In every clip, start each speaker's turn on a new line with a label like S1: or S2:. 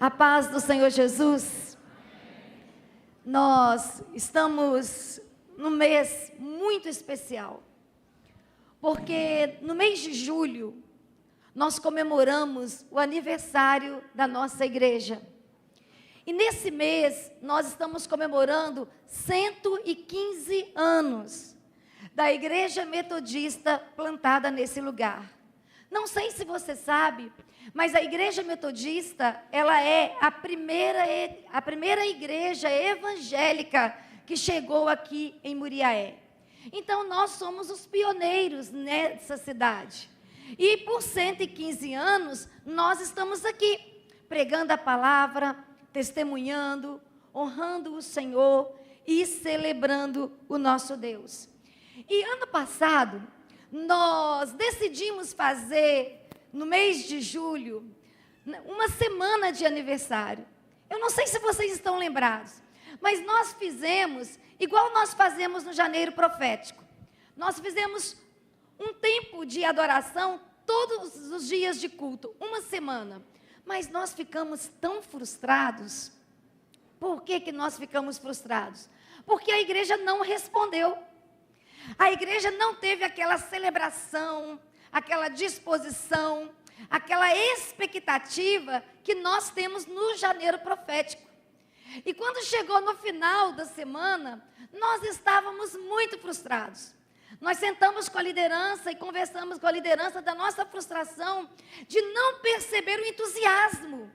S1: A paz do Senhor Jesus. Nós estamos num mês muito especial, porque no mês de julho nós comemoramos o aniversário da nossa igreja. E nesse mês nós estamos comemorando 115 anos da igreja metodista plantada nesse lugar. Não sei se você sabe, mas a igreja metodista, ela é a primeira igreja evangélica que chegou aqui em Muriaé. Então nós somos os pioneiros nessa cidade. E por 115 anos nós estamos aqui, pregando a palavra, testemunhando, honrando o Senhor e celebrando o nosso Deus. E ano passado, nós decidimos fazer, no mês de julho, uma semana de aniversário. Eu não sei se vocês estão lembrados, mas nós fizemos, igual nós fazemos no Janeiro Profético. Nós fizemos um tempo de adoração todos os dias de culto, uma semana. Mas nós ficamos tão frustrados. Por que nós ficamos frustrados? Porque a igreja não respondeu. A igreja não teve aquela celebração, aquela disposição, aquela expectativa que nós temos no Janeiro Profético. E quando chegou no final da semana, nós estávamos muito frustrados. Nós sentamos com a liderança e conversamos com a liderança da nossa frustração de não perceber o entusiasmo,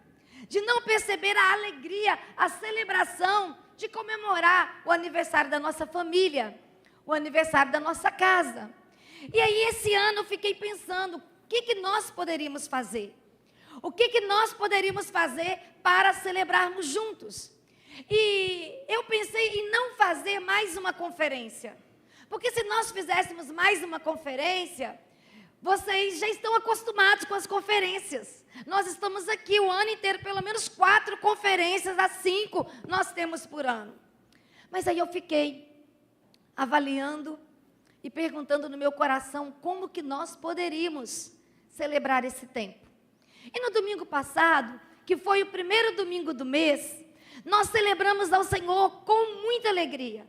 S1: de não perceber a alegria, a celebração de comemorar o aniversário da nossa família, o aniversário da nossa casa. E aí esse ano eu fiquei pensando, o que nós poderíamos fazer? O que nós poderíamos fazer para celebrarmos juntos? E eu pensei em não fazer mais uma conferência. Porque se nós fizéssemos mais uma conferência, vocês já estão acostumados com as conferências. Nós estamos aqui o ano inteiro, pelo menos 4 conferências a 5 nós temos por ano. Mas aí eu fiquei avaliando e perguntando no meu coração como que nós poderíamos celebrar esse tempo. E no domingo passado, que foi o primeiro domingo do mês, nós celebramos ao Senhor com muita alegria.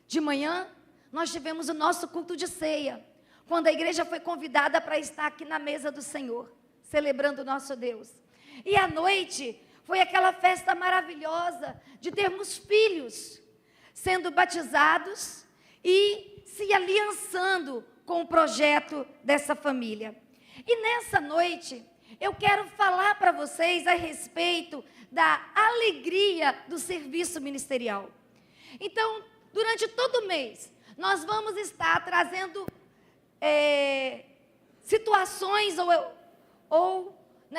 S1: De manhã, nós tivemos o nosso culto de ceia, quando a igreja foi convidada para estar aqui na mesa do Senhor, celebrando o nosso Deus. E à noite, foi aquela festa maravilhosa de termos filhos sendo batizados e se aliançando com o projeto dessa família. E nessa noite, eu quero falar para vocês a respeito da alegria do serviço ministerial. Então, durante todo o mês, nós vamos estar trazendo situações ou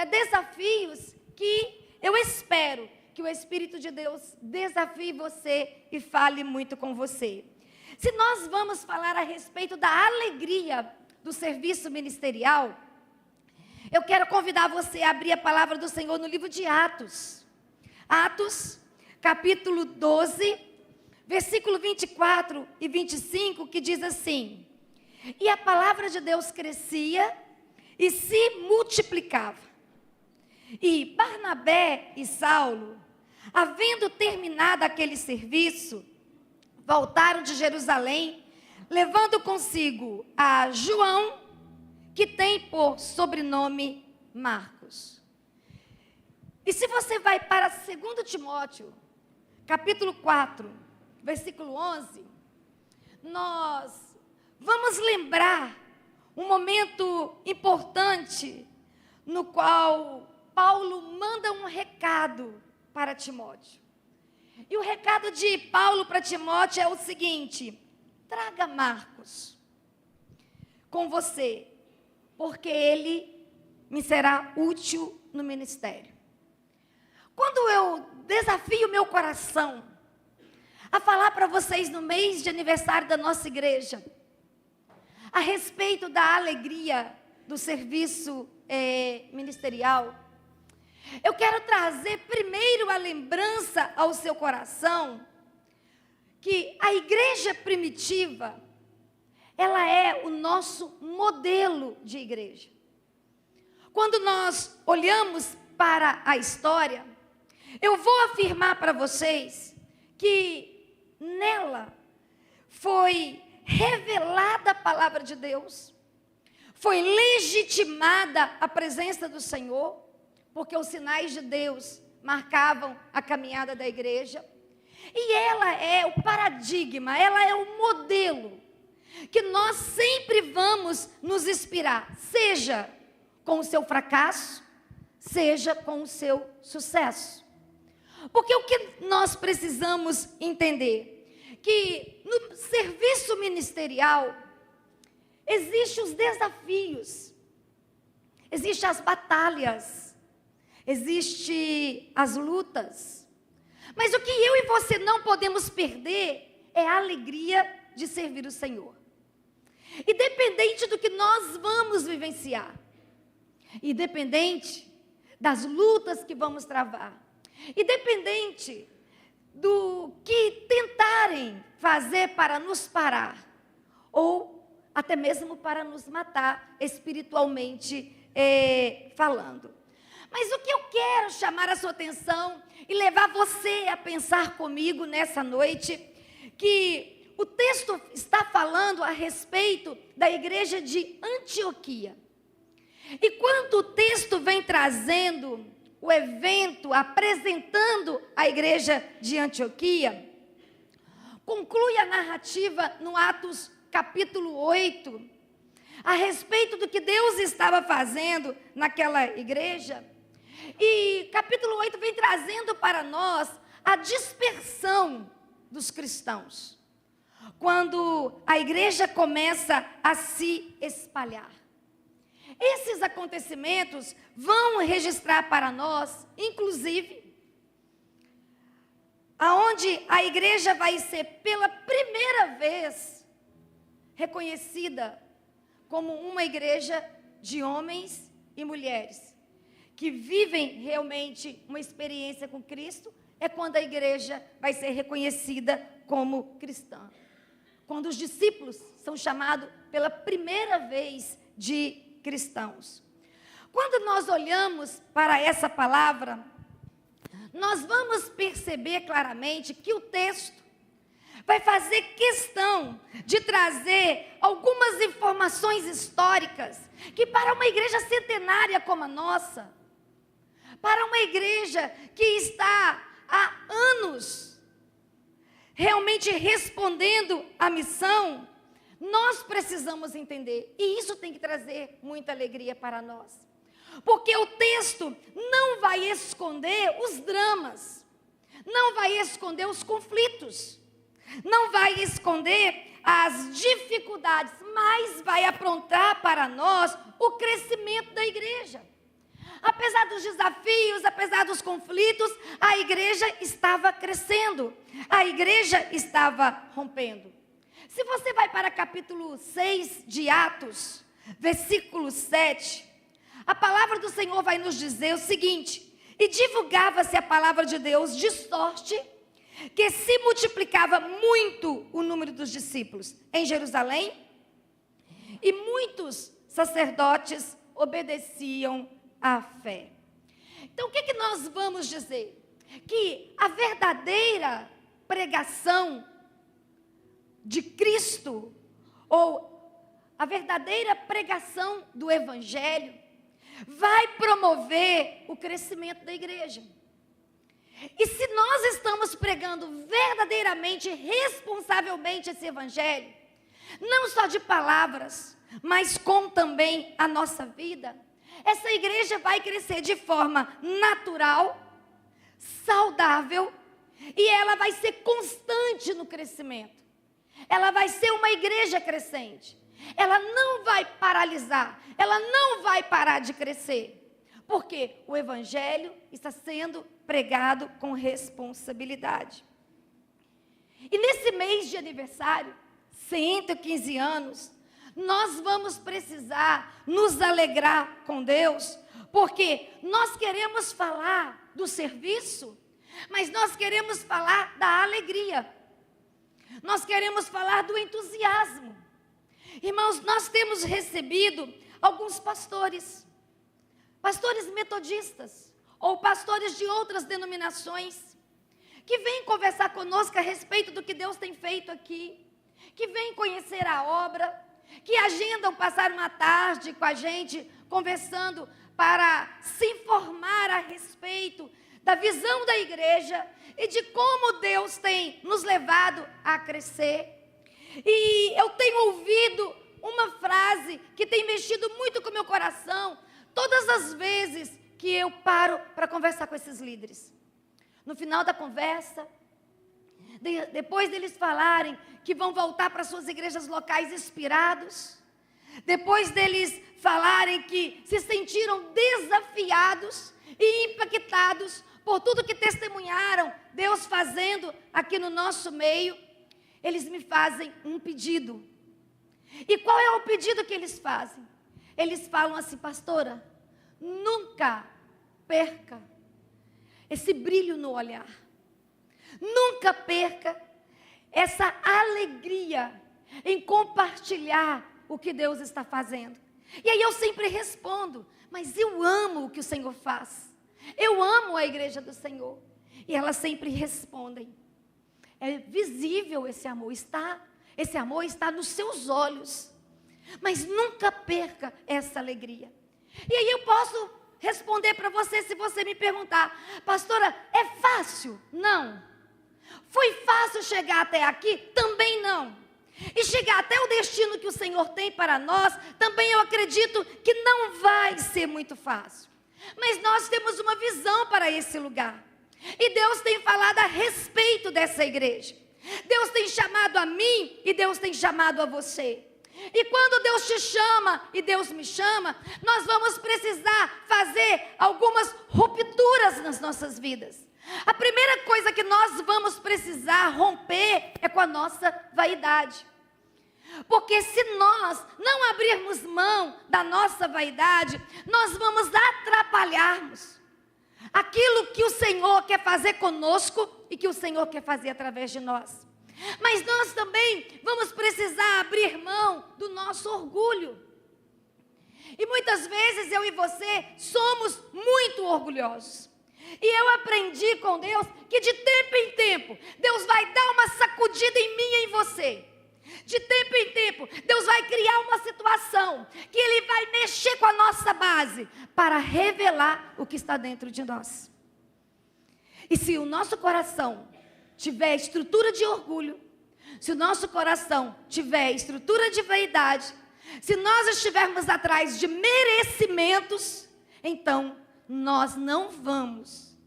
S1: desafios que eu espero que o Espírito de Deus desafie você e fale muito com você. Se nós vamos falar a respeito da alegria do serviço ministerial, eu quero convidar você a abrir a palavra do Senhor no livro de Atos. Atos, capítulo 12, versículo 24 e 25, que diz assim: e a palavra de Deus crescia e se multiplicava. E Barnabé e Saulo, havendo terminado aquele serviço, voltaram de Jerusalém, levando consigo a João, que tem por sobrenome Marcos. E se você vai para 2 Timóteo, capítulo 4, versículo 11, nós vamos lembrar um momento importante no qual Paulo manda um recado para Timóteo. E o recado de Paulo para Timóteo é o seguinte: traga Marcos com você, porque ele me será útil no ministério. Quando eu desafio meu coração a falar para vocês no mês de aniversário da nossa igreja, a respeito da alegria do serviço ministerial, eu quero trazer primeiro a lembrança ao seu coração que a igreja primitiva, ela é o nosso modelo de igreja. Quando nós olhamos para a história, eu vou afirmar para vocês que nela foi revelada a palavra de Deus, foi legitimada a presença do Senhor, porque os sinais de Deus marcavam a caminhada da igreja. E ela é o paradigma, ela é o modelo que nós sempre vamos nos inspirar, seja com o seu fracasso, seja com o seu sucesso. Porque o que nós precisamos entender? Que no serviço ministerial, existem os desafios, existem as batalhas, existem as lutas. Mas o que eu e você não podemos perder é a alegria de servir o Senhor. Independente do que nós vamos vivenciar, independente das lutas que vamos travar, independente do que tentarem fazer para nos parar, ou até mesmo para nos matar espiritualmente falando. Mas o que eu quero chamar a sua atenção e levar você a pensar comigo nessa noite, que o texto está falando a respeito da igreja de Antioquia. E quando o texto vem trazendo o evento, apresentando a igreja de Antioquia, conclui a narrativa no Atos capítulo 8, a respeito do que Deus estava fazendo naquela igreja. E capítulo 8 vem trazendo para nós a dispersão dos cristãos, quando a igreja começa a se espalhar. Esses acontecimentos vão registrar para nós, inclusive, aonde a igreja vai ser pela primeira vez reconhecida como uma igreja de homens e mulheres que vivem realmente uma experiência com Cristo. É quando a igreja vai ser reconhecida como cristã, quando os discípulos são chamados pela primeira vez de cristãos. Quando nós olhamos para essa palavra, nós vamos perceber claramente que o texto vai fazer questão de trazer algumas informações históricas que, para uma igreja centenária como a nossa, para uma igreja que está há anos realmente respondendo à missão, nós precisamos entender, e isso tem que trazer muita alegria para nós, porque o texto não vai esconder os dramas, não vai esconder os conflitos, não vai esconder as dificuldades, mas vai aprontar para nós o crescimento da igreja. Apesar dos desafios, apesar dos conflitos, a igreja estava crescendo, a igreja estava rompendo. Se você vai para capítulo 6 de Atos, versículo 7, a palavra do Senhor vai nos dizer o seguinte: e divulgava-se a palavra de Deus de sorte que se multiplicava muito o número dos discípulos em Jerusalém, e muitos sacerdotes obedeciam à fé. Então, o que nós vamos dizer? Que a verdadeira pregação de Cristo, ou a verdadeira pregação do Evangelho, vai promover o crescimento da igreja. E se nós estamos pregando verdadeiramente, responsavelmente esse Evangelho, não só de palavras, mas com também a nossa vida, essa igreja vai crescer de forma natural, saudável, e ela vai ser constante no crescimento. Ela vai ser uma igreja crescente. Ela não vai paralisar, ela não vai parar de crescer, porque o Evangelho está sendo pregado com responsabilidade. E nesse mês de aniversário, 115 anos, nós vamos precisar nos alegrar com Deus, porque nós queremos falar do serviço, mas nós queremos falar da alegria, nós queremos falar do entusiasmo. Irmãos, nós temos recebido alguns pastores metodistas, ou pastores de outras denominações, que vêm conversar conosco a respeito do que Deus tem feito aqui, que vêm conhecer a obra, que agendam passar uma tarde com a gente, conversando para se informar a respeito da visão da igreja e de como Deus tem nos levado a crescer. E eu tenho ouvido uma frase que tem mexido muito com o meu coração, todas as vezes que eu paro para conversar com esses líderes. No final da conversa, depois deles falarem que vão voltar para suas igrejas locais inspirados, depois deles falarem que se sentiram desafiados e impactados por tudo que testemunharam Deus fazendo aqui no nosso meio, eles me fazem um pedido. E qual é o pedido que eles fazem? Eles falam assim: pastora, nunca perca esse brilho no olhar. Nunca perca essa alegria em compartilhar o que Deus está fazendo. E aí eu sempre respondo: mas eu amo o que o Senhor faz. Eu amo a igreja do Senhor. E elas sempre respondem: é visível esse amor está nos seus olhos. Mas nunca perca essa alegria. E aí eu posso responder para você, se você me perguntar: pastora, é fácil? Não. Foi fácil chegar até aqui? Também não. E chegar até o destino que o Senhor tem para nós, também eu acredito que não vai ser muito fácil. Mas nós temos uma visão para esse lugar. E Deus tem falado a respeito dessa igreja. Deus tem chamado a mim e Deus tem chamado a você. E quando Deus te chama e Deus me chama, nós vamos precisar fazer algumas rupturas nas nossas vidas. A primeira coisa que nós vamos precisar romper é com a nossa vaidade. Porque se nós não abrirmos mão da nossa vaidade, nós vamos atrapalharmos aquilo que o Senhor quer fazer conosco e que o Senhor quer fazer através de nós. Mas nós também vamos precisar abrir mão do nosso orgulho. E muitas vezes eu e você somos muito orgulhosos. E eu aprendi com Deus que de tempo em tempo Deus vai dar uma sacudida em mim e em você. De tempo em tempo Deus vai criar uma situação que Ele vai mexer com a nossa base para revelar o que está dentro de nós. E se o nosso coração tiver estrutura de orgulho, se o nosso coração tiver estrutura de vaidade, se nós estivermos atrás de merecimentos, então nós não vamos,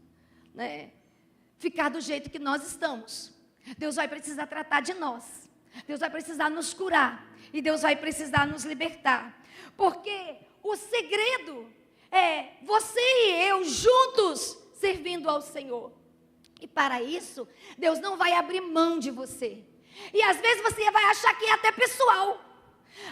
S1: ficar do jeito que nós estamos. Deus vai precisar tratar de nós. Deus vai precisar nos curar. E Deus vai precisar nos libertar. Porque o segredo é você e eu juntos servindo ao Senhor. E para isso, Deus não vai abrir mão de você. E às vezes você vai achar que é até pessoal.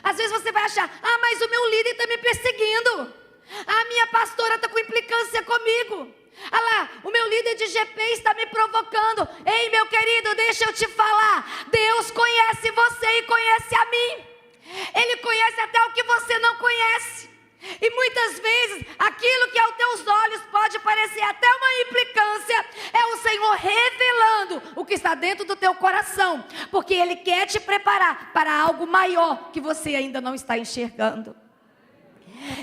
S1: Às vezes você vai achar: ah, mas o meu líder está me perseguindo. A minha pastora está com implicância comigo. Ah lá, o meu líder de GP está me provocando. Ei, meu querido, deixa eu te falar. Deus conhece você e conhece a mim. Ele conhece até o que você não conhece. E muitas vezes, aquilo que aos teus olhos pode parecer até uma implicância, é o Senhor revelando o que está dentro do teu coração. Porque Ele quer te preparar para algo maior que você ainda não está enxergando.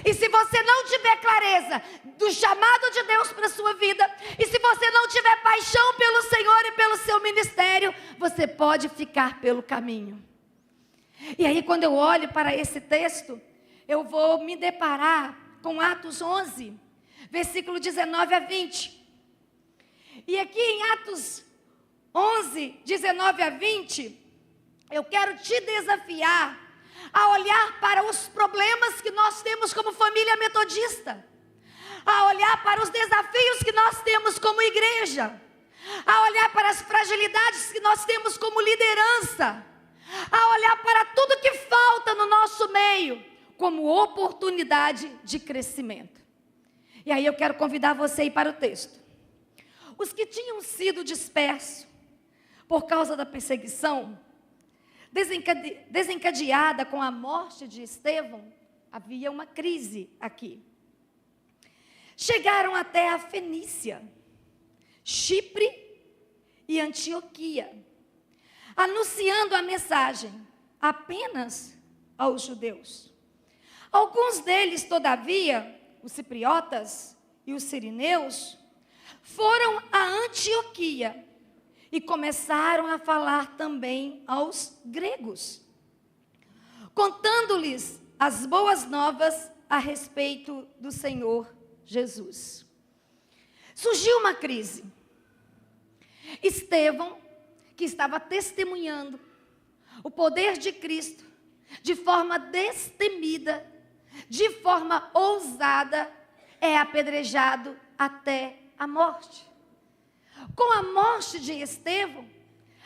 S1: E se você não tiver clareza do chamado de Deus para a sua vida, e se você não tiver paixão pelo Senhor e pelo seu ministério, você pode ficar pelo caminho. E aí, quando eu olho para esse texto, eu vou me deparar com Atos 11, versículo 19 a 20. E aqui em Atos 11, 19 a 20, eu quero te desafiar a olhar para os problemas que nós temos como família metodista, a olhar para os desafios que nós temos como igreja, a olhar para as fragilidades que nós temos como liderança, a olhar para tudo que falta no nosso meio como oportunidade de crescimento. E aí eu quero convidar você a ir para o texto. Os que tinham sido dispersos por causa da perseguição desencadeada com a morte de Estevão, havia uma crise aqui. chegaram até a Fenícia, Chipre e Antioquia, anunciando a mensagem apenas aos judeus. Alguns deles, todavia, os cipriotas e os sirineus, foram a Antioquia e começaram a falar também aos gregos, contando-lhes as boas novas a respeito do Senhor Jesus. Surgiu uma crise. Estevão, que estava testemunhando o poder de Cristo de forma destemida, de forma ousada, é apedrejado até a morte. Com a morte de Estevão,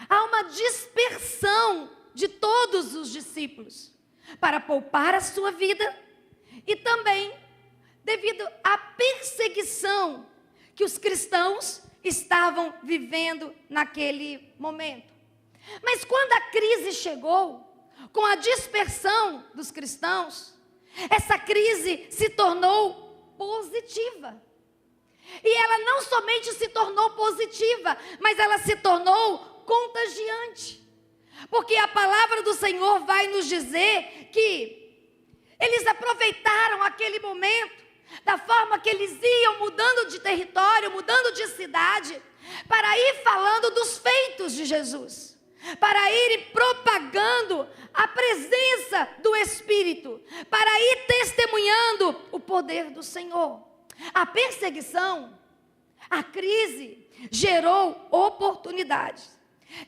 S1: há uma dispersão de todos os discípulos para poupar a sua vida e também devido à perseguição que os cristãos estavam vivendo naquele momento. Mas quando a crise chegou, com a dispersão dos cristãos, essa crise se tornou positiva. E ela não somente se tornou positiva, mas ela se tornou contagiante. Porque a palavra do Senhor vai nos dizer que eles aproveitaram aquele momento, da forma que eles iam mudando de território, mudando de cidade, para ir falando dos feitos de Jesus, para ir propagando a presença do Espírito, para ir testemunhando o poder do Senhor. A perseguição, a crise, gerou oportunidades.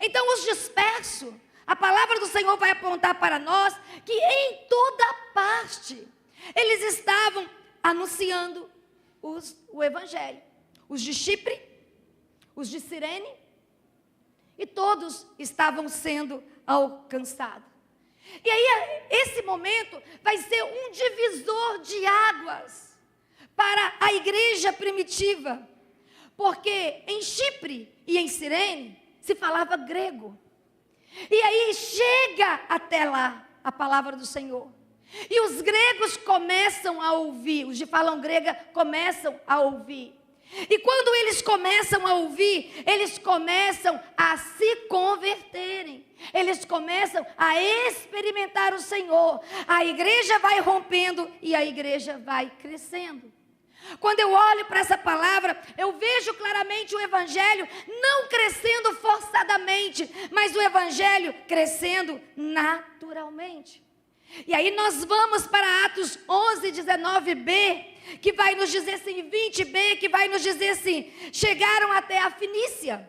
S1: Então os dispersos, a palavra do Senhor vai apontar para nós que em toda parte eles estavam anunciando o Evangelho. Os de Chipre, os de Cirene, e todos estavam sendo alcançados. E aí esse momento vai ser um divisor de águas para a igreja primitiva, porque em Chipre e em Cirene se falava grego. E aí chega até lá a palavra do Senhor. E os gregos começam a ouvir, os de falam grega começam a ouvir. E quando eles começam a ouvir, eles começam a se converterem. Eles começam a experimentar o Senhor. A igreja vai rompendo e a igreja vai crescendo. Quando eu olho para essa palavra, eu vejo claramente o Evangelho não crescendo forçadamente, mas o Evangelho crescendo naturalmente. E aí nós vamos para Atos 11, 19b, que vai nos dizer assim, 20b, que vai nos dizer assim, chegaram até a Fenícia,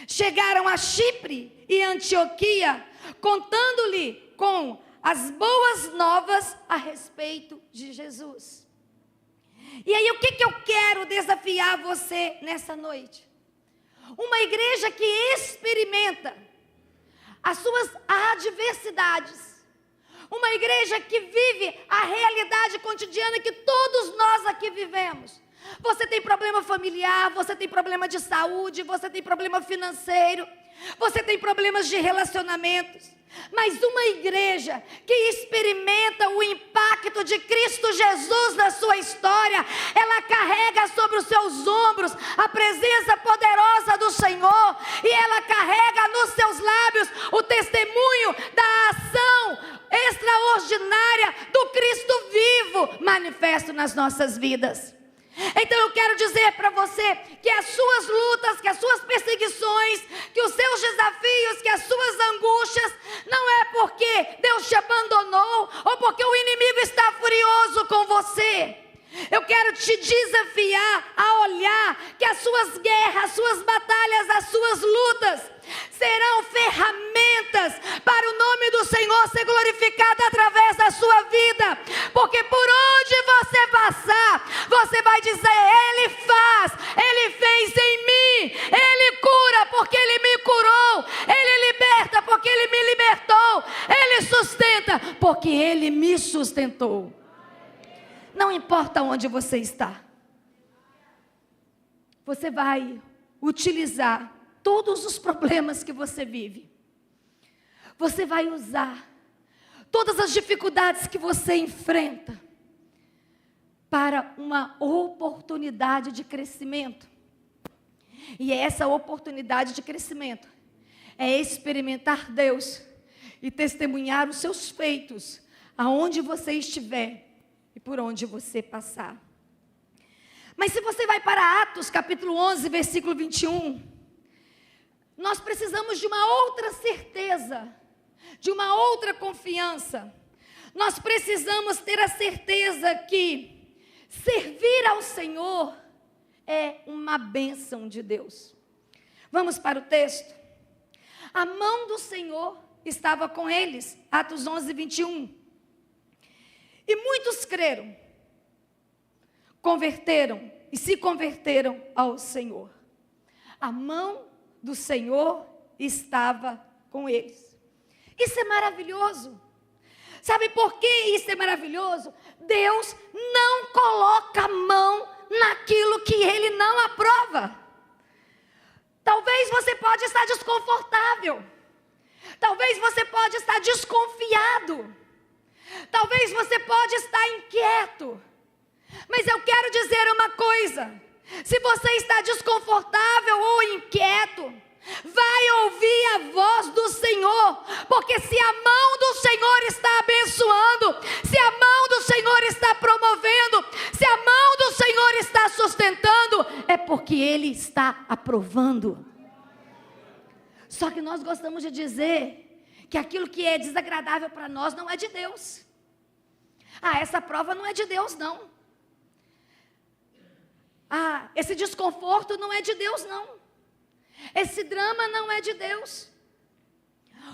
S1: chegaram a Chipre e Antioquia, contando-lhe com as boas novas a respeito de Jesus. E aí o que eu quero desafiar você nessa noite? Uma igreja que experimenta as suas adversidades. Uma igreja que vive a realidade cotidiana que todos nós aqui vivemos. Você tem problema familiar, você tem problema de saúde, você tem problema financeiro, você tem problemas de relacionamentos. Mas uma igreja que experimenta o impacto de Cristo Jesus na sua história, ela carrega sobre os seus ombros a presença poderosa do Senhor, e ela carrega nos seus lábios o testemunho da ação extraordinária do Cristo vivo manifesto nas nossas vidas. Então eu quero dizer para você que as suas lutas, que as suas perseguições, que os seus desafios, que as suas angústias, não é porque Deus te abandonou ou porque o inimigo está furioso com você. Eu quero te desafiar a olhar que as suas guerras, as suas batalhas, as suas lutas serão ferramentas para o nome do Senhor ser glorificado através da sua vida, porque por onde você passar, você vai dizer, Ele faz, Ele fez em mim, Ele cura porque Ele me curou, Ele liberta porque Ele me libertou, Ele sustenta porque Ele me sustentou. Não importa onde você está, você vai utilizar todos os problemas que você vive. Você vai usar todas as dificuldades que você enfrenta para uma oportunidade de crescimento. E essa oportunidade de crescimento é experimentar Deus e testemunhar os seus feitos aonde você estiver e por onde você passar. Mas se você vai para Atos capítulo 11, versículo 21, nós precisamos de uma outra certeza, de uma outra confiança. Nós precisamos ter a certeza que servir ao Senhor é uma bênção de Deus. Vamos para o texto. A mão do Senhor estava com eles, Atos 11, 21. E muitos creram, converteram e se converteram ao Senhor. A mão do Senhor estava com eles. Isso é maravilhoso. Sabe por que isso é maravilhoso? Deus não coloca a mão naquilo que Ele não aprova. Talvez você pode estar desconfortável. Talvez você pode estar desconfiado. Talvez você pode estar inquieto. Mas eu quero dizer uma coisa. Se você está desconfortável ou inquieto, vai ouvir a voz do Senhor, porque se a mão do Senhor está abençoando, se a mão do Senhor está promovendo, se a mão do Senhor está sustentando, é porque Ele está aprovando. Só que nós gostamos de dizer que aquilo que é desagradável para nós não é de Deus. Essa prova não é de Deus não. Esse desconforto não é de Deus não. Esse drama não é de Deus.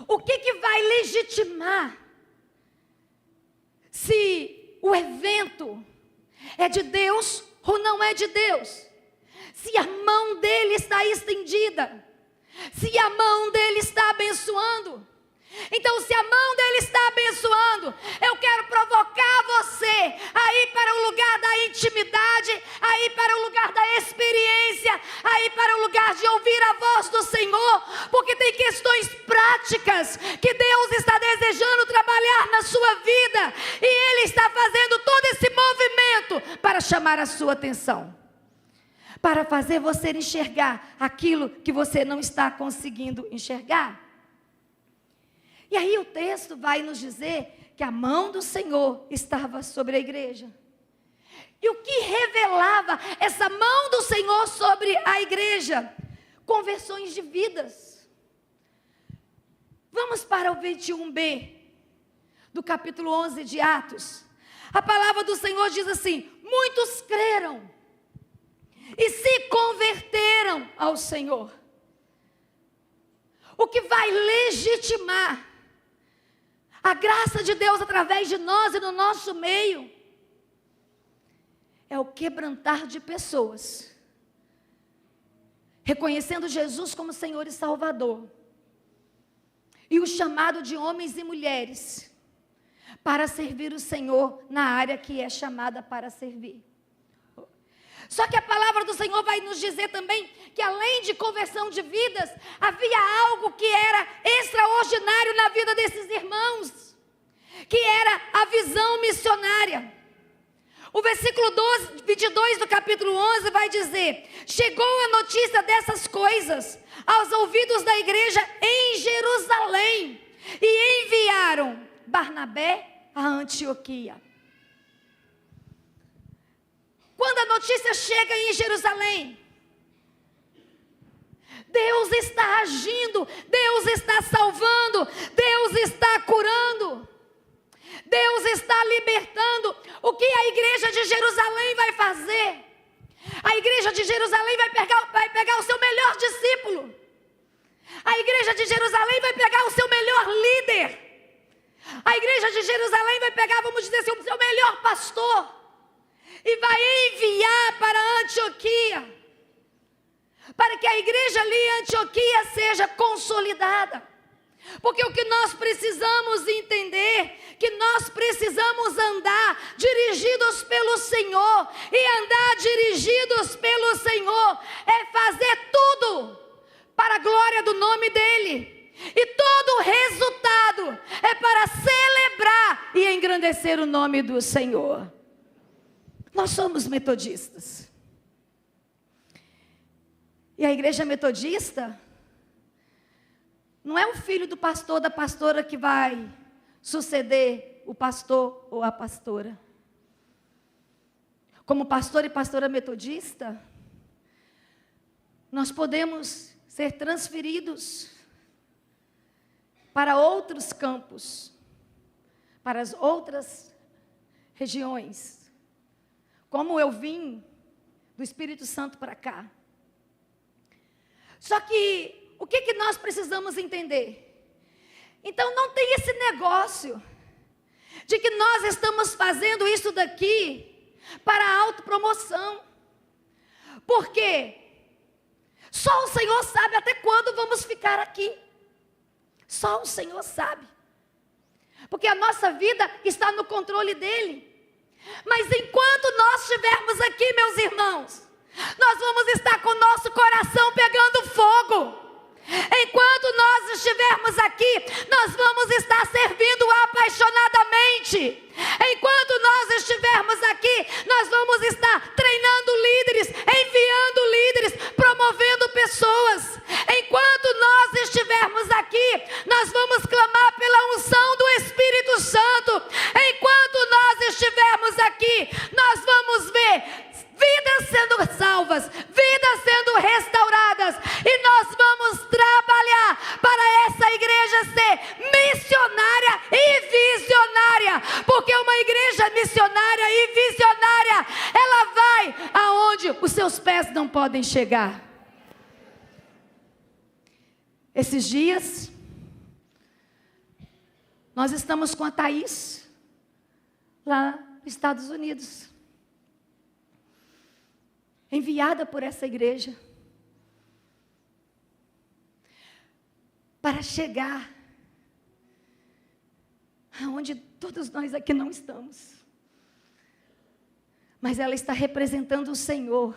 S1: O que vai legitimar se o evento é de Deus ou não é de Deus? Se a mão dele está estendida, se a mão dele está abençoando. Então, se a mão dele está abençoando, eu quero provocar você a ir para o lugar da intimidade, a ir para o lugar da experiência, a ir para o lugar de ouvir a voz do Senhor, porque tem questões práticas que Deus está desejando trabalhar na sua vida, e Ele está fazendo todo esse movimento para chamar a sua atenção, para fazer você enxergar aquilo que você não está conseguindo enxergar. E aí o texto vai nos dizer que a mão do Senhor estava sobre a igreja. E o que revelava essa mão do Senhor sobre a igreja? Conversões de vidas. Vamos para o 21b do capítulo 11 de Atos. A palavra do Senhor diz assim: muitos creram e se converteram ao Senhor. O que vai legitimar a graça de Deus através de nós e no nosso meio é o quebrantar de pessoas, reconhecendo Jesus como Senhor e Salvador, e o chamado de homens e mulheres para servir o Senhor na área que é chamada para servir. Só que a palavra do Senhor vai nos dizer também que além de conversão de vidas, havia algo que era extraordinário na vida desses irmãos, que era a visão missionária. O versículo 22 do capítulo 11 vai dizer: chegou a notícia dessas coisas aos ouvidos da igreja em Jerusalém, e enviaram Barnabé a Antioquia. Quando a notícia chega em Jerusalém, Deus está agindo, Deus está salvando, Deus está curando, Deus está libertando. O que a igreja de Jerusalém vai fazer? A igreja de Jerusalém vai pegar o seu melhor discípulo. A igreja de Jerusalém vai pegar o seu melhor líder. A igreja de Jerusalém vai pegar, vamos dizer assim, o seu melhor pastor, e vai enviar para Antioquia, para que a igreja ali em Antioquia seja consolidada. Porque o que nós precisamos entender, que nós precisamos andar dirigidos pelo Senhor, e andar dirigidos pelo Senhor é fazer tudo para a glória do nome dEle, e todo o resultado é para celebrar e engrandecer o nome do Senhor. Nós somos metodistas. E a igreja metodista não é o filho do pastor, da pastora que vai suceder o pastor ou a pastora. Como pastor e pastora metodista, nós podemos ser transferidos para outros campos, para as outras regiões. Como eu vim do Espírito Santo para cá. Só que, o que nós precisamos entender? Então, não tem esse negócio de que nós estamos fazendo isso daqui para autopromoção. Por quê? Só o Senhor sabe até quando vamos ficar aqui. Só o Senhor sabe. Porque a nossa vida está no controle dEle. Mas enquanto nós estivermos aqui, meus irmãos, nós vamos estar com o nosso coração pegando fogo. Enquanto nós estivermos aqui, nós vamos estar servindo apaixonadamente. Enquanto nós estivermos aqui, nós vamos estar treinando líderes, enviando líderes, promovendo pessoas. Enquanto nós estivermos aqui, nós vamos clamar pela unção do Espírito Santo. Enquanto nós estivermos aqui, nós vamos ver vidas sendo salvas, vidas sendo restauradas, e nós vamos trabalhar para essa igreja ser missionária e visionária, porque uma igreja missionária e visionária, ela vai aonde os seus pés não podem chegar. Esses dias, nós estamos com a Thaís, lá nos Estados Unidos, enviada por essa igreja, para chegar aonde todos nós aqui não estamos. Mas ela está representando o Senhor,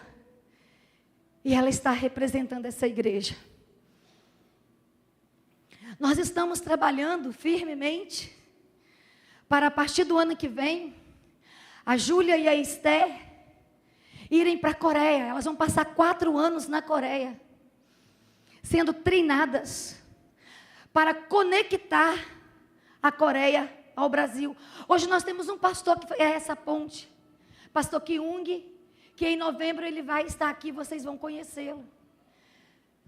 S1: e ela está representando essa igreja. Nós estamos trabalhando firmemente, para a partir do ano que vem, a Júlia e a Esther irem para a Coreia. Elas vão passar 4 anos na Coreia, sendo treinadas para conectar a Coreia ao Brasil. Hoje nós temos um pastor que é essa ponte, pastor Kyung, que em novembro ele vai estar aqui, vocês vão conhecê-lo.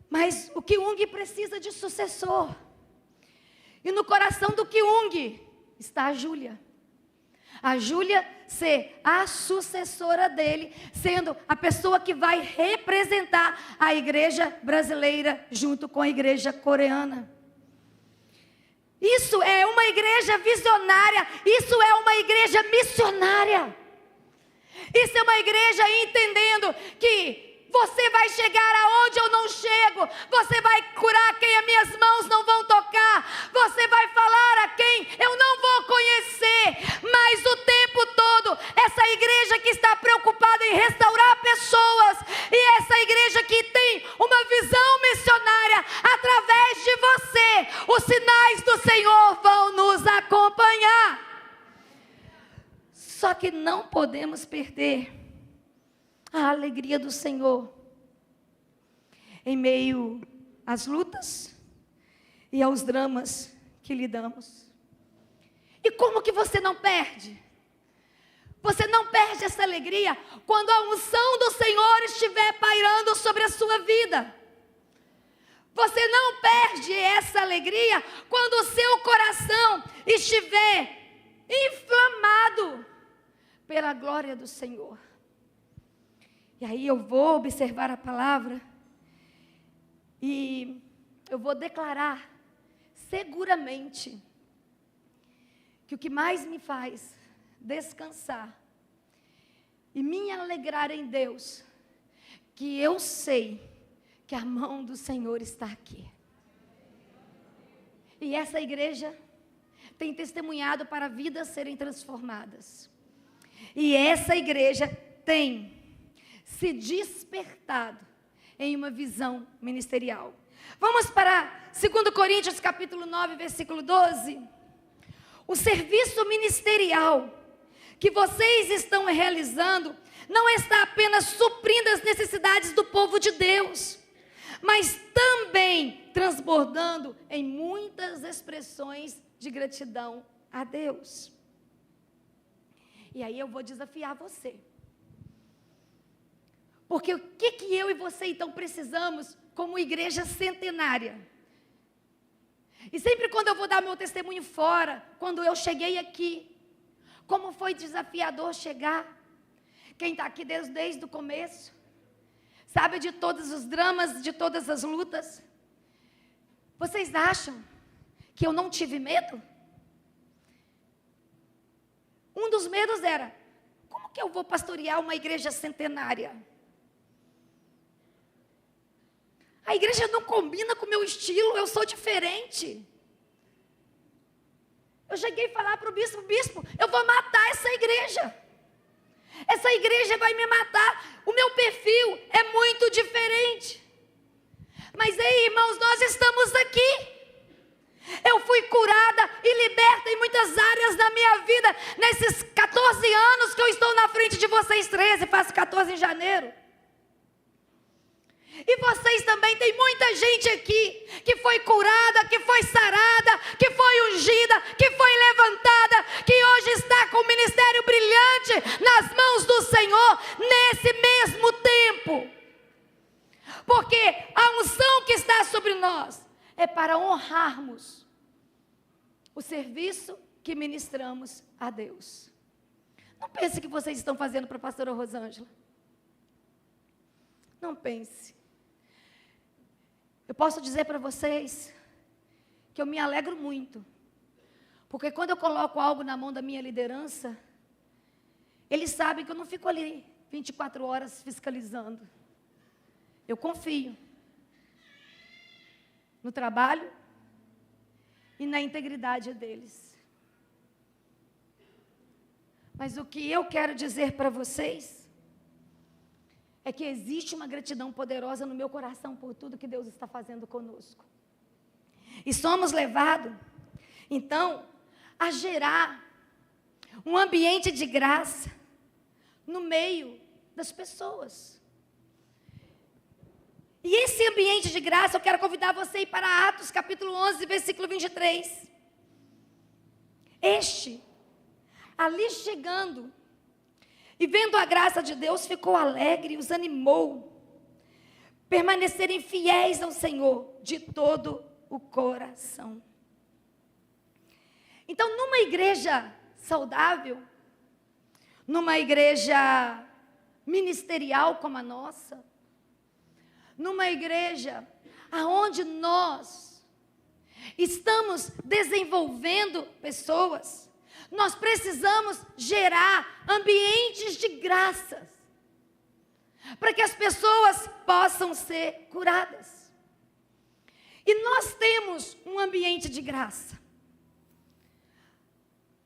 S1: Mas o Kyung precisa de sucessor, e no coração do Kyung está a Júlia. A Júlia ser a sucessora dele, sendo a pessoa que vai representar a igreja brasileira junto com a igreja coreana. Isso é uma igreja visionária, isso é uma igreja missionária. Isso é uma igreja entendendo que você vai chegar aonde eu não chego, você vai curar quem as minhas mãos não vão tocar, você vai falar a quem eu não vou conhecer, mas o tempo todo, essa igreja que está preocupada em restaurar pessoas, e essa igreja que tem uma visão missionária, através de você, os sinais do Senhor vão nos acompanhar. Só que não podemos perder a alegria do Senhor em meio às lutas e aos dramas que lidamos. E como que você não perde? Você não perde essa alegria quando a unção do Senhor estiver pairando sobre a sua vida. Você não perde essa alegria quando o seu coração estiver inflamado pela glória do Senhor. E aí eu vou observar a palavra e eu vou declarar seguramente que o que mais me faz descansar e me alegrar em Deus, que eu sei que a mão do Senhor está aqui. E essa igreja tem testemunhado para vidas serem transformadas. E essa igreja tem se despertado em uma visão ministerial. Vamos para 2 Coríntios capítulo 9, versículo 12. O serviço ministerial que vocês estão realizando não está apenas suprindo as necessidades do povo de Deus, mas também transbordando em muitas expressões de gratidão a Deus. E aí eu vou desafiar você. Porque o que eu e você então precisamos como igreja centenária? E sempre quando eu vou dar meu testemunho fora, quando eu cheguei aqui, como foi desafiador chegar. Quem está aqui desde o começo, sabe de todos os dramas, de todas as lutas. Vocês acham que eu não tive medo? Um dos medos era, como que eu vou pastorear uma igreja centenária? A igreja não combina com o meu estilo, eu sou diferente. Eu cheguei a falar para o bispo, bispo, eu vou matar essa igreja. Essa igreja vai me matar, o meu perfil é muito diferente. Mas ei, irmãos, nós estamos aqui. Eu fui curada e liberta em muitas áreas da minha vida, nesses 14 anos que eu estou na frente de vocês 13, faço 14 em janeiro. E vocês também, tem muita gente aqui que foi curada, que foi sarada, que foi ungida, que foi levantada, que hoje está com o ministério brilhante nas mãos do Senhor, nesse mesmo tempo. Porque a unção que está sobre nós é para honrarmos o serviço que ministramos a Deus. Não pense que vocês estão fazendo para a pastora Rosângela. Não pense. Eu posso dizer para vocês que eu me alegro muito, porque quando eu coloco algo na mão da minha liderança, eles sabem que eu não fico ali 24 horas fiscalizando. Eu confio no trabalho e na integridade deles. Mas o que eu quero dizer para vocês é que existe uma gratidão poderosa no meu coração por tudo que Deus está fazendo conosco. E somos levados, então, a gerar um ambiente de graça no meio das pessoas. E esse ambiente de graça, eu quero convidar você a ir para Atos, capítulo 11, versículo 23. Ali chegando, e vendo a graça de Deus, ficou alegre e os animou, permanecerem fiéis ao Senhor de todo o coração. Então, numa igreja saudável, numa igreja ministerial como a nossa, numa igreja aonde nós estamos desenvolvendo pessoas, nós precisamos gerar ambientes de graças, para que as pessoas possam ser curadas. E nós temos um ambiente de graça.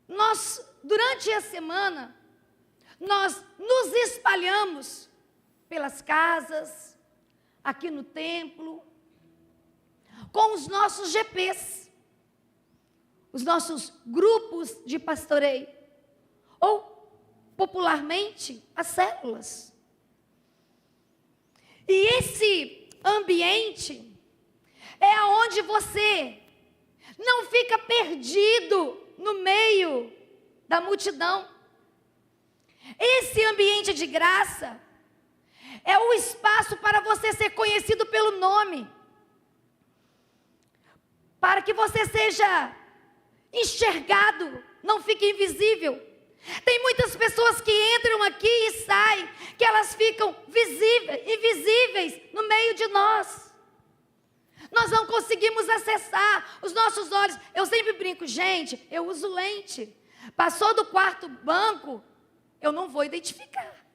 S1: Nós, durante a semana, nós nos espalhamos pelas casas, aqui no templo, com os nossos GPs, os nossos grupos de pastoreio, ou popularmente as células. E esse ambiente é onde você não fica perdido no meio da multidão. Esse ambiente de graça é o espaço para você ser conhecido pelo nome, para que você seja enxergado, não fique invisível. Tem muitas pessoas que entram aqui e saem, que elas ficam invisíveis no meio de nós. Nós não conseguimos acessar os nossos olhos. Eu sempre brinco, gente, eu uso lente. Passou do quarto banco, eu não vou identificar.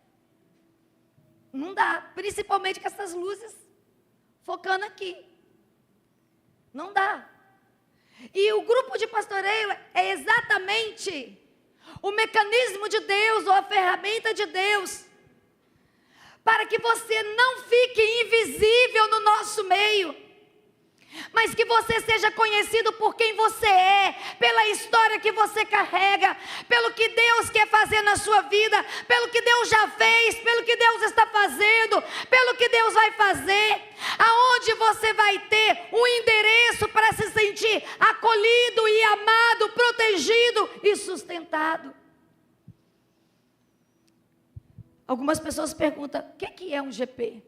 S1: Não dá, principalmente com essas luzes focando aqui. Não dá. E o grupo de pastoreio é exatamente o mecanismo de Deus, ou a ferramenta de Deus, para que você não fique invisível no nosso meio, mas que você seja conhecido por quem você é, pela história que você carrega, pelo que Deus quer fazer na sua vida, pelo que Deus já fez, pelo que Deus está fazendo, pelo que Deus vai fazer, aonde você vai ter um endereço para se sentir acolhido e amado, protegido e sustentado. Algumas pessoas perguntam, o que é um GP?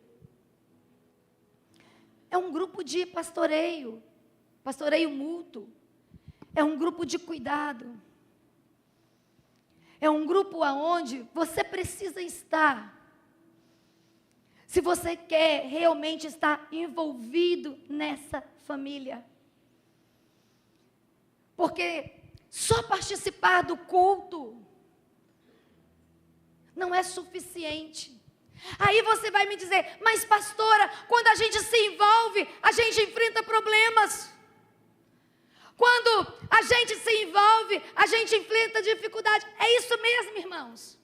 S1: É um grupo de pastoreio mútuo, é um grupo de cuidado, é um grupo aonde você precisa estar, se você quer realmente estar envolvido nessa família. Porque só participar do culto não é suficiente. Aí você vai me dizer, mas pastora, quando a gente se envolve, a gente enfrenta problemas. Quando a gente se envolve, a gente enfrenta dificuldade. É isso mesmo, irmãos.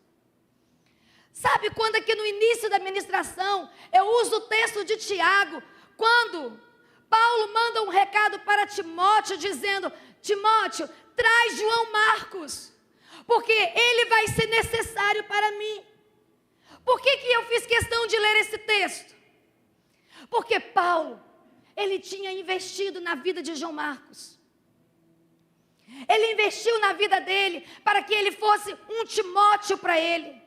S1: Sabe quando aqui no início da ministração, eu uso o texto de Tiago, quando Paulo manda um recado para Timóteo, dizendo, Timóteo, traz João Marcos, porque ele vai ser necessário para mim. Por que eu fiz questão de ler esse texto? Porque Paulo, ele tinha investido na vida de João Marcos. Ele investiu na vida dele para que ele fosse um Timóteo para ele.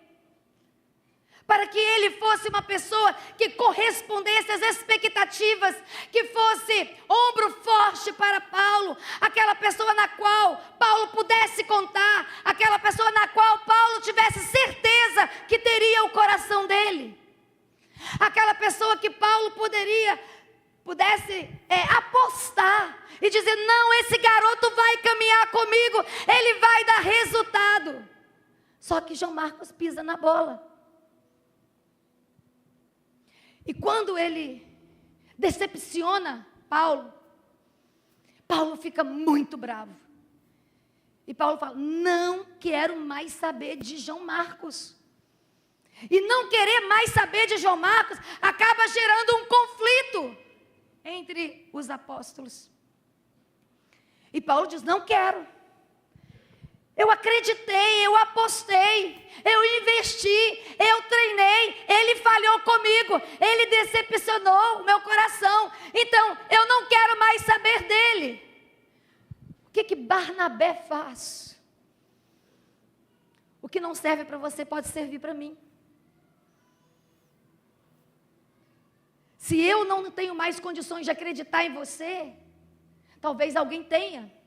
S1: Para que ele fosse uma pessoa que correspondesse às expectativas, que fosse ombro forte para Paulo, aquela pessoa na qual Paulo pudesse contar, aquela pessoa na qual Paulo tivesse certeza que teria o coração dele, aquela pessoa que Paulo pudesse apostar e dizer, não, esse garoto vai caminhar comigo, ele vai dar resultado. Só que João Marcos pisa na bola. E quando ele decepciona Paulo, Paulo fica muito bravo. E Paulo fala, não quero mais saber de João Marcos. E não querer mais saber de João Marcos acaba gerando um conflito entre os apóstolos. E Paulo diz, não quero. Eu acreditei, eu apostei, eu investi, eu treinei, ele falhou comigo, ele decepcionou o meu coração, então eu não quero mais saber dele. O que Barnabé faz? O que não serve para você pode servir para mim. Se eu não tenho mais condições de acreditar em você, talvez alguém tenha.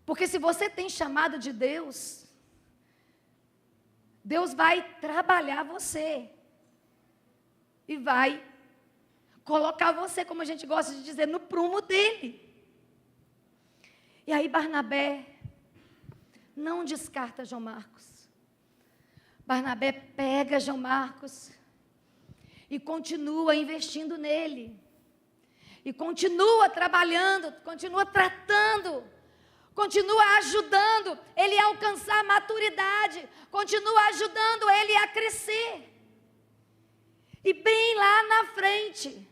S1: Porque se você tem chamado de Deus, Deus vai trabalhar você. E vai colocar você, como a gente gosta de dizer, no prumo dele. E aí Barnabé não descarta João Marcos. Barnabé pega João Marcos e continua investindo nele. E continua trabalhando, continua tratando, continua ajudando ele a alcançar a maturidade, continua ajudando ele a crescer. E bem lá na frente,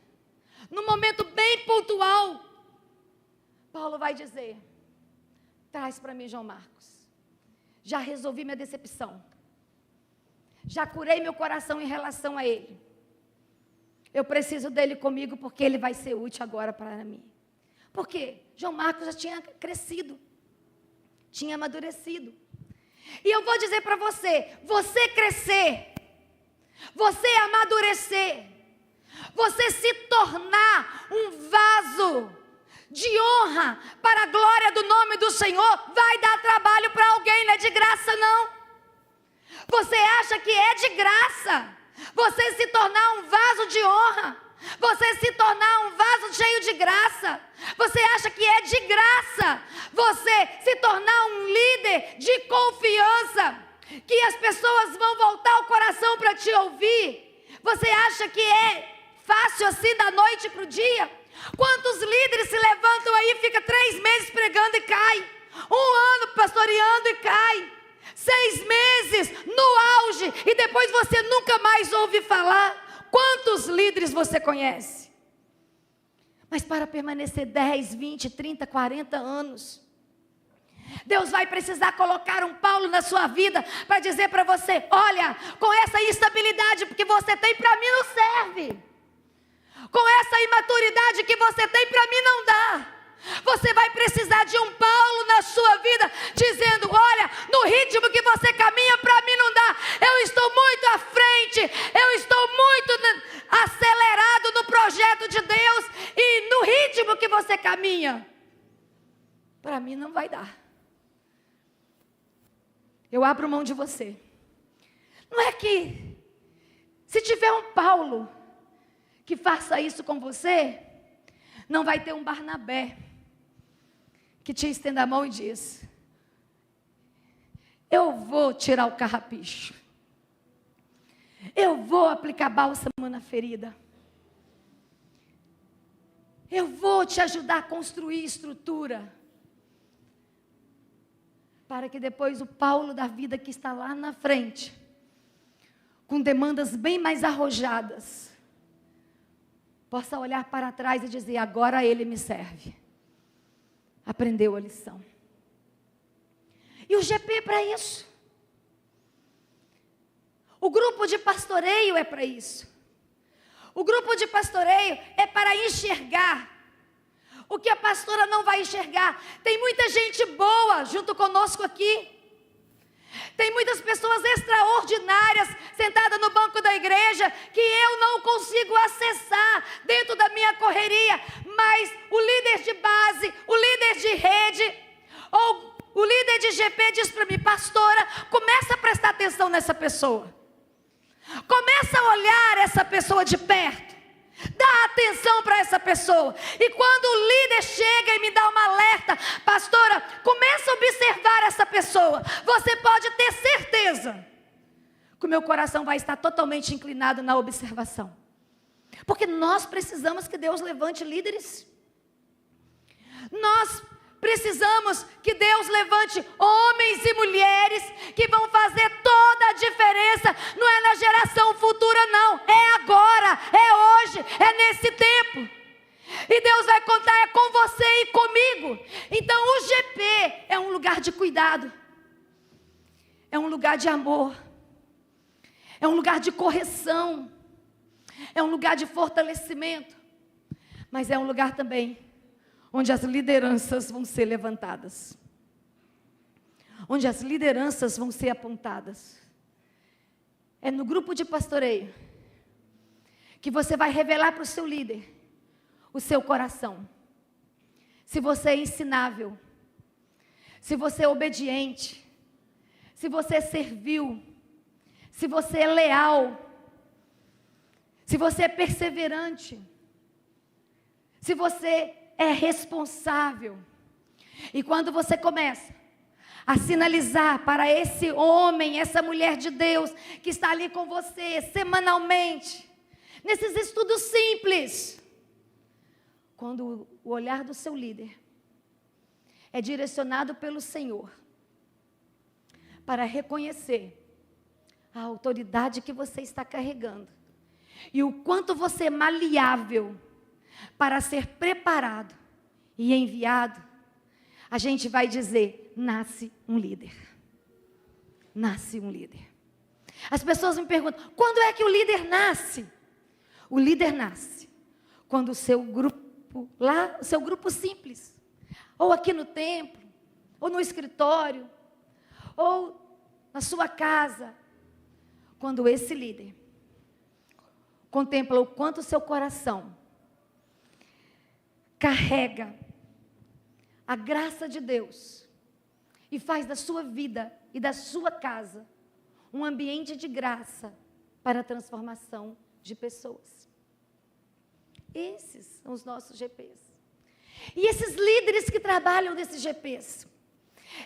S1: num momento bem pontual, Paulo vai dizer, traz para mim João Marcos, já resolvi minha decepção, já curei meu coração em relação a ele, eu preciso dele comigo porque ele vai ser útil agora para mim. Por quê? João Marcos já tinha crescido, tinha amadurecido. E eu vou dizer para você, você crescer, você amadurecer, você se tornar um vaso de honra para a glória do nome do Senhor, vai dar trabalho para alguém, não é de graça não. Você acha que é de graça você se tornar um vaso de honra, você se tornar um vaso cheio de graça? Você acha que é de graça você se tornar um líder de confiança, que as pessoas vão voltar o coração para te ouvir? Você acha que é fácil assim da noite para o dia? Quantos líderes se levantam aí e ficam 3 meses pregando e cai, 1 ano pastoreando e cai, 6 meses no auge e depois você nunca mais ouve falar? Quantos líderes você conhece? mas para permanecer 10, 20, 30, 40 anos. Deus vai precisar colocar um Paulo na sua vida para dizer para você: olha, com essa instabilidade que você tem, para mim não serve. Com essa imaturidade que você tem, para mim não dá. Você vai precisar de um Paulo na sua vida, dizendo: olha, no ritmo que você caminha, para mim não dá. Eu estou muito à frente, eu estou muito acelerado no projeto de Deus, e no ritmo que você caminha, para mim não vai dar. Eu abro mão de você. Não é que, se tiver um Paulo que faça isso com você, não vai ter um Barnabé que te estenda a mão e diz: eu vou tirar o carrapicho, eu vou aplicar bálsamo na ferida, eu vou te ajudar a construir estrutura, para que depois o Paulo da vida que está lá na frente, com demandas bem mais arrojadas, possa olhar para trás e dizer: agora ele me serve. Aprendeu a lição. E o GP é para isso. O grupo de pastoreio é para isso. O grupo de pastoreio é para enxergar o que a pastora não vai enxergar. Tem muita gente boa junto conosco aqui. Tem muitas pessoas extraordinárias sentadas no banco da igreja que eu não consigo acessar dentro da minha correria, mas o líder de base, o líder de rede, ou o líder de GP diz para mim: pastora, começa a prestar atenção nessa pessoa. Começa a olhar essa pessoa de perto. Dá atenção para essa pessoa. E quando o líder chega e me dá uma alerta: pastora, começa a observar essa pessoa. Você pode ter certeza que o meu coração vai estar totalmente inclinado na observação. Porque nós precisamos que Deus levante líderes. Nós precisamos que Deus levante homens e mulheres que vão fazer toda a diferença. Não é na geração futura, não. É agora, é hoje, é nesse tempo. E Deus vai contar com você e comigo. Então o GP é um lugar de cuidado. É um lugar de amor. É um lugar de correção. É um lugar de fortalecimento. Mas é um lugar também onde as lideranças vão ser levantadas, onde as lideranças vão ser apontadas. É no grupo de pastoreio que você vai revelar para o seu líder o seu coração. Se você é ensinável, se você é obediente, se você é servil, se você é leal, se você é perseverante, se você é responsável. E quando você começa a sinalizar para esse homem, essa mulher de Deus que está ali com você semanalmente, nesses estudos simples, quando o olhar do seu líder é direcionado pelo Senhor para reconhecer a autoridade que você está carregando e o quanto você é maleável para ser preparado e enviado, a gente vai dizer: nasce um líder. Nasce um líder. As pessoas me perguntam: quando é que o líder nasce? O líder nasce quando o seu grupo, lá, o seu grupo simples, ou aqui no templo, ou no escritório, ou na sua casa, quando esse líder contempla o quanto o seu coração carrega a graça de Deus e faz da sua vida e da sua casa um ambiente de graça para a transformação de pessoas. Esses são os nossos GPs. E esses líderes que trabalham nesses GPs,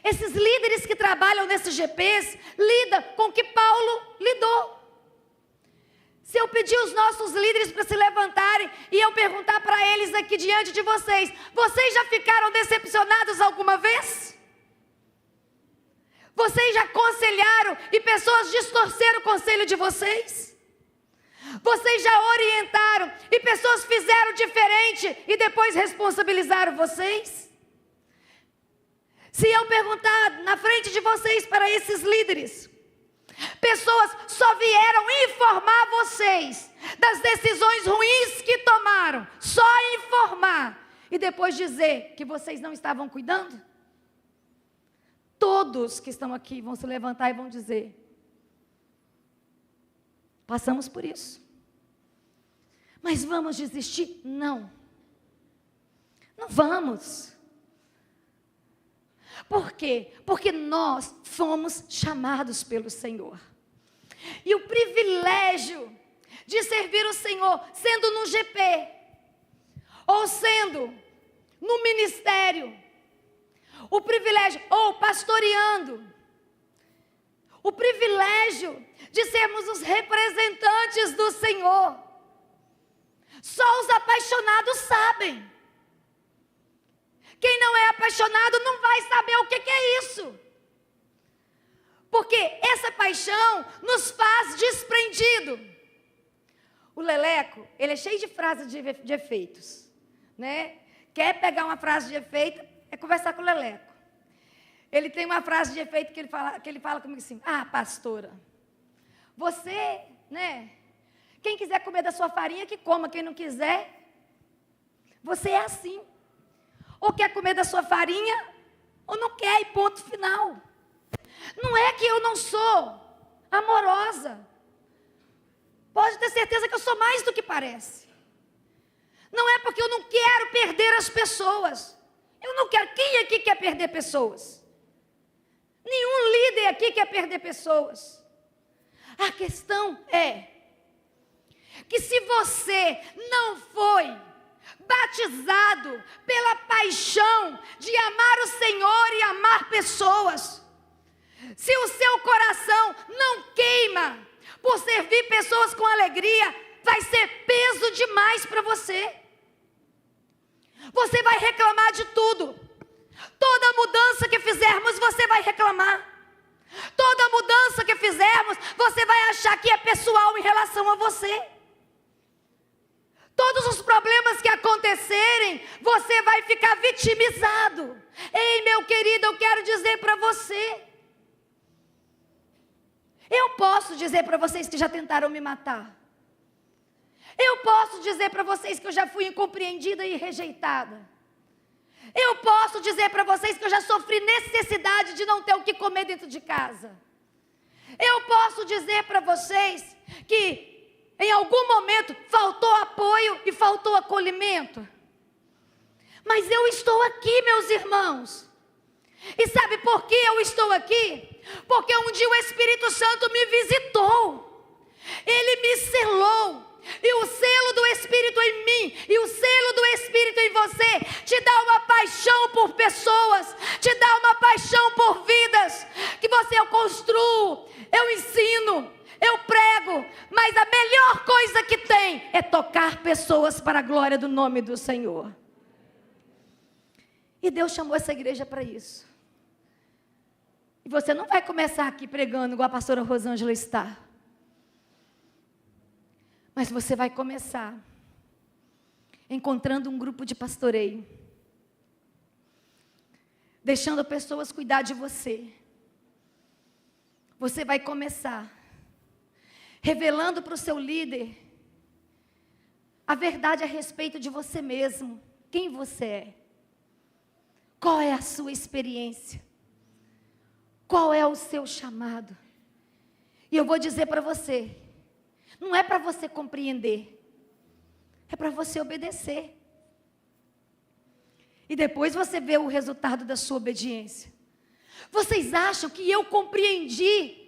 S1: esses líderes que trabalham nesses GPs, lidam com o que Paulo lidou. Se eu pedir os nossos líderes para se levantarem e eu perguntar para eles aqui diante de vocês: vocês já ficaram decepcionados alguma vez? Vocês já aconselharam e pessoas distorceram o conselho de vocês? Vocês já orientaram e pessoas fizeram diferente e depois responsabilizaram vocês? Se eu perguntar na frente de vocês para esses líderes, pessoas só vieram informar vocês das decisões ruins que tomaram, só informar, e depois dizer que vocês não estavam cuidando? Todos que estão aqui vão se levantar e vão dizer: passamos por isso. Mas vamos desistir? Não. Não vamos. Por quê? Porque nós fomos chamados pelo Senhor. E o privilégio de servir o Senhor, sendo no GP, ou sendo no ministério, o privilégio, ou pastoreando, o privilégio de sermos os representantes do Senhor, só os apaixonados sabem. Quem não é apaixonado não vai saber o que é isso. Porque essa paixão nos faz desprendido. O Leleco, ele é cheio de frases de efeitos, né? Quer pegar uma frase de efeito, é conversar com o Leleco. Ele tem uma frase de efeito que ele fala comigo assim: ah, pastora, você, né? Quem quiser comer da sua farinha, que coma. Quem não quiser, você é assim. Ou quer comer da sua farinha, ou não quer, e ponto final. Não é que eu não sou amorosa. Pode ter certeza que eu sou mais do que parece. Não é porque eu não quero perder as pessoas. Eu não quero. Quem aqui quer perder pessoas? Nenhum líder aqui quer perder pessoas. A questão é que se você não foi batizado pela paixão de amar o Senhor e amar pessoas, se o seu coração não queima por servir pessoas com alegria, vai ser peso demais para você. Você vai reclamar de tudo. Toda mudança que fizermos, você vai reclamar. Toda mudança que fizermos, você vai achar que é pessoal em relação a você. Todos os problemas que acontecerem, você vai ficar vitimizado. Ei, meu querido, eu quero dizer para você. Eu posso dizer para vocês que já tentaram me matar. Eu posso dizer para vocês que eu já fui incompreendida e rejeitada. Eu posso dizer para vocês que eu já sofri necessidade de não ter o que comer dentro de casa. Eu posso dizer para vocês que em algum momento faltou apoio e faltou acolhimento. Mas eu estou aqui, meus irmãos. E sabe por que eu estou aqui? Porque um dia o Espírito Santo me visitou. Ele me selou. E o selo do Espírito em mim e o selo do Espírito em você te dá uma paixão por pessoas, te dá uma paixão por vidas, que você eu construo, eu ensino, eu prego, mas a melhor coisa que tem é tocar pessoas para a glória do nome do Senhor. E Deus chamou essa igreja para isso. E você não vai começar aqui pregando igual a pastora Rosângela está. Mas você vai começar encontrando um grupo de pastoreio, deixando pessoas cuidar de você. Você vai começar revelando para o seu líder a verdade a respeito de você mesmo, quem você é, qual é a sua experiência, qual é o seu chamado. E eu vou dizer para você, não é para você compreender, é para você obedecer. E depois você vê o resultado da sua obediência. Vocês acham que eu compreendi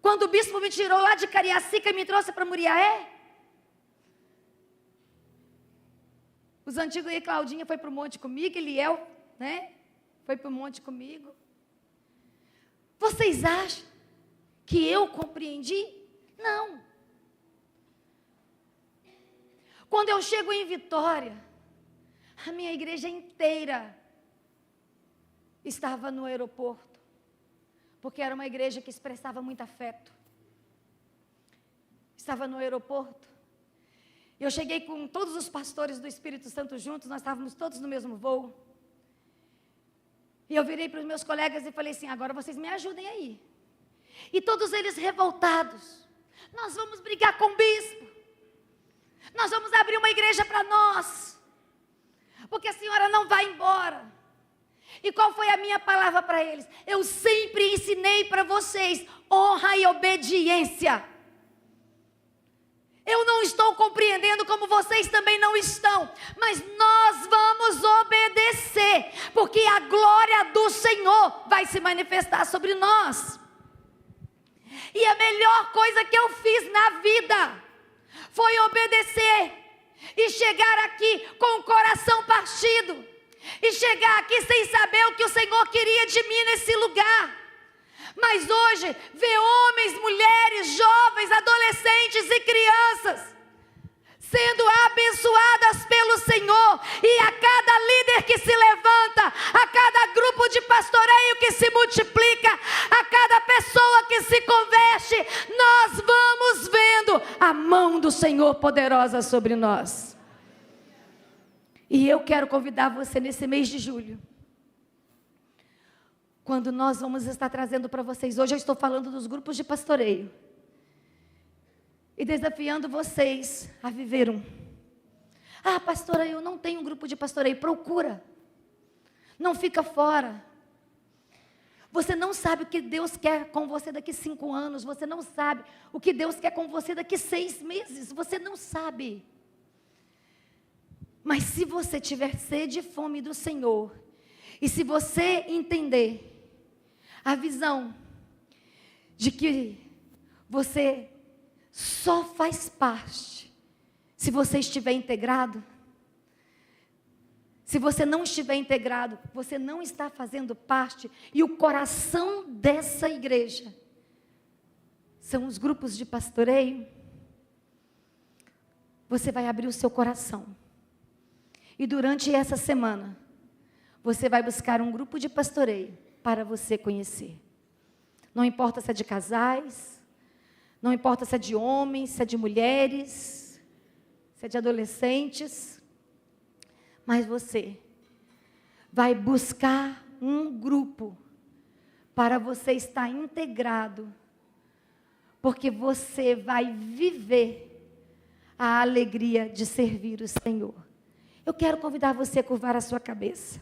S1: quando o bispo me tirou lá de Cariacica e me trouxe para Muriaé? Os antigos aí, Claudinha foi para o monte comigo, Eliel, né? Foi para o monte comigo. Vocês acham que eu compreendi? Não. Quando eu chego em Vitória, a minha igreja inteira estava no aeroporto, porque era uma igreja que expressava muito afeto. Estava no aeroporto. Eu cheguei com todos os pastores do Espírito Santo juntos, nós estávamos todos no mesmo voo. E eu virei para os meus colegas e falei assim: agora vocês me ajudem aí. E todos eles revoltados: nós vamos brigar com o bispo, nós vamos abrir uma igreja para nós, porque a senhora não vai embora. E qual foi a minha palavra para eles? Eu sempre ensinei para vocês honra e obediência. Eu não estou compreendendo, como vocês também não estão, mas nós vamos obedecer, porque a glória do Senhor vai se manifestar sobre nós. E a melhor coisa que eu fiz na vida foi obedecer e chegar aqui com o coração partido, e chegar aqui sem saber o que o Senhor queria de mim nesse lugar. Mas hoje, ver homens, mulheres, jovens, adolescentes e crianças sendo abençoadas pelo Senhor, e a cada líder que se levanta, a cada grupo de pastoreio que se multiplica, a cada pessoa que se converte, nós vamos vendo a mão do Senhor poderosa sobre nós. E eu quero convidar você nesse mês de julho, quando nós vamos estar trazendo para vocês, hoje eu estou falando dos grupos de pastoreio, e desafiando vocês a viver um. Ah, pastora, eu não tenho um grupo de pastoreio. Procura, não fica fora. Você não sabe o que Deus quer com você daqui 5 anos, você não sabe o que Deus quer com você daqui 6 meses, você não sabe. Mas se você tiver sede e fome do Senhor, e se você entender a visão de que você só faz parte se você estiver integrado, se você não estiver integrado, você não está fazendo parte, e o coração dessa igreja são os grupos de pastoreio, você vai abrir o seu coração, e durante essa semana, você vai buscar um grupo de pastoreio para você conhecer. Não importa se é de casais, não importa se é de homens, se é de mulheres, se é de adolescentes, mas você vai buscar um grupo para você estar integrado, porque você vai viver a alegria de servir o Senhor. Eu quero convidar você a curvar a sua cabeça.